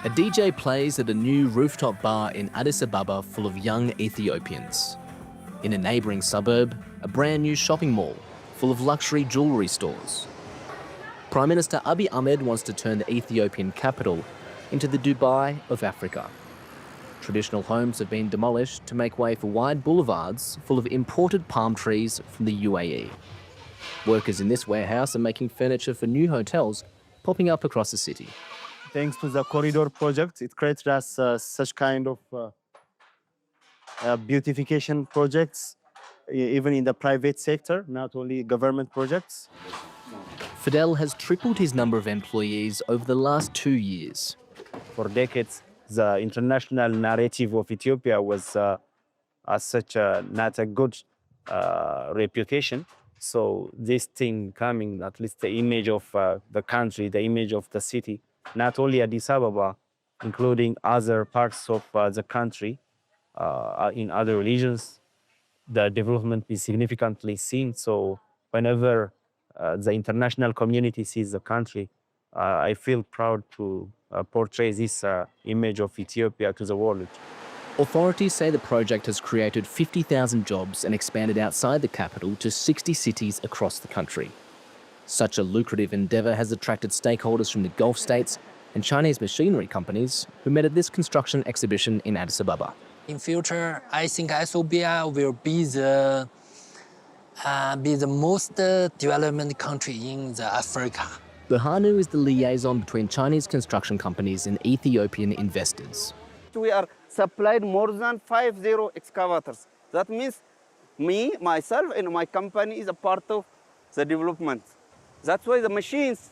A DJ plays at a new rooftop bar in Addis Ababa full of young Ethiopians. In a neighbouring suburb, a brand new shopping mall full of luxury jewellery stores. Prime Minister Abiy Ahmed wants to turn the Ethiopian capital into the Dubai of Africa. Traditional homes have been demolished to make way for wide boulevards full of imported palm trees from the UAE. Workers in this warehouse are making furniture for new hotels popping up across the city. Thanks to the corridor project, it creates us such kind of beautification projects, even in the private sector, not only government projects. Fidel has tripled his number of employees over the last 2 years. For decades, the international narrative of Ethiopia was as such not a good reputation. So this thing coming, at least the image of the country, the image of the city, not only Addis Ababa, including other parts of the country, in other regions, the development is significantly seen. So whenever the international community sees the country, I feel proud to portray this image of Ethiopia to the world. Authorities say the project has created 50,000 jobs and expanded outside the capital to 60 cities across the country. Such a lucrative endeavour has attracted stakeholders from the Gulf states and Chinese machinery companies who met at this construction exhibition in Addis Ababa. In future, I think Ethiopia will be the most development country in Africa. Berhanu is the liaison between Chinese construction companies and Ethiopian investors. We are supplied more than 50 excavators. That means me, myself, and my company is a part of the development. That's why the machines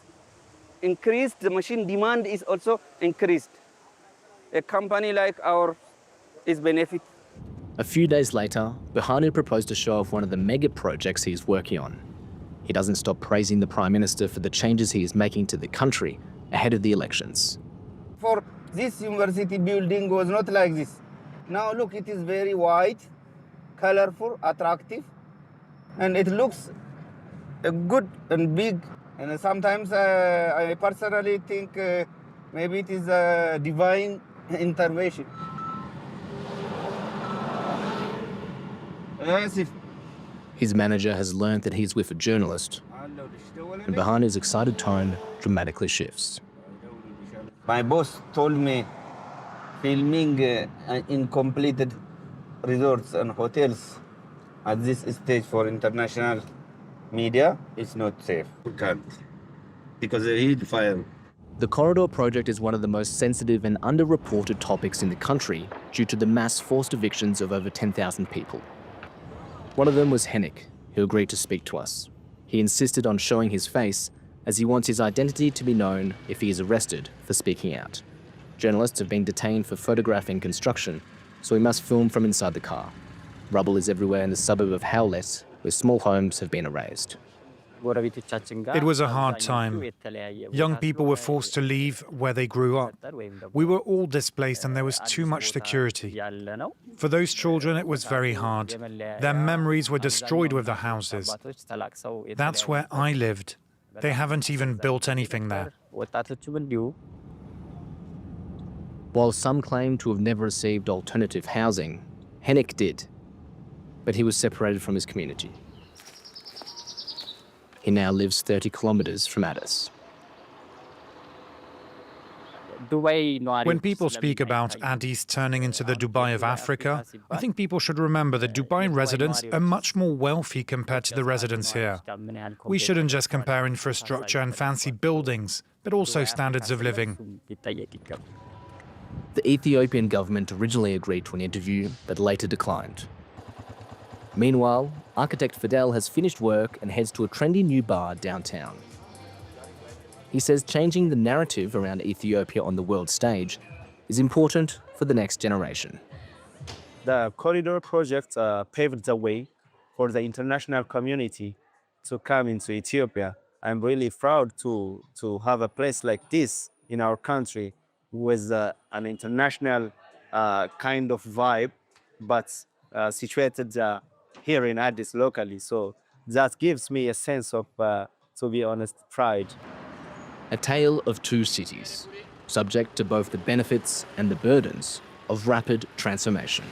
increased, the machine demand is also increased. A company like ours is benefit. A few days later, Berhanu proposed to show off one of the mega projects he is working on. He doesn't stop praising the Prime Minister for the changes he is making to the country ahead of the elections. For this university building was not like this. Now look, it is very white, colorful, attractive, and it looks good and big. And sometimes I personally think maybe it is a divine intervention. His manager has learned that he's with a journalist, and Berhanu's excited tone dramatically shifts. My boss told me filming incompleted resorts and hotels at this stage for international media is not safe. We can't, because they heat fire. The corridor project is one of the most sensitive and underreported topics in the country due to the mass forced evictions of over 10,000 people. One of them was Henrik, who agreed to speak to us. He insisted on showing his face as he wants his identity to be known if he is arrested for speaking out. Journalists have been detained for photographing construction, so he must film from inside the car. Rubble is everywhere in the suburb of Howlett, where small homes have been erased. It was a hard time. Young people were forced to leave where they grew up. We were all displaced and there was too much security. For those children, it was very hard. Their memories were destroyed with the houses. That's where I lived. They haven't even built anything there. While some claim to have never received alternative housing, Henrik did, but he was separated from his community. He now lives 30 kilometers from Addis. When people speak about Addis turning into the Dubai of Africa, I think people should remember that Dubai residents are much more wealthy compared to the residents here. We shouldn't just compare infrastructure and fancy buildings, but also standards of living. The Ethiopian government originally agreed to an interview, but later declined. Meanwhile, architect Fidel has finished work and heads to a trendy new bar downtown. He says changing the narrative around Ethiopia on the world stage is important for the next generation. The corridor project paved the way for the international community to come into Ethiopia. I'm really proud to have a place like this in our country with an international kind of vibe, but situated here in Addis locally. So that gives me a sense of, to be honest, pride. A tale of two cities, subject to both the benefits and the burdens of rapid transformation.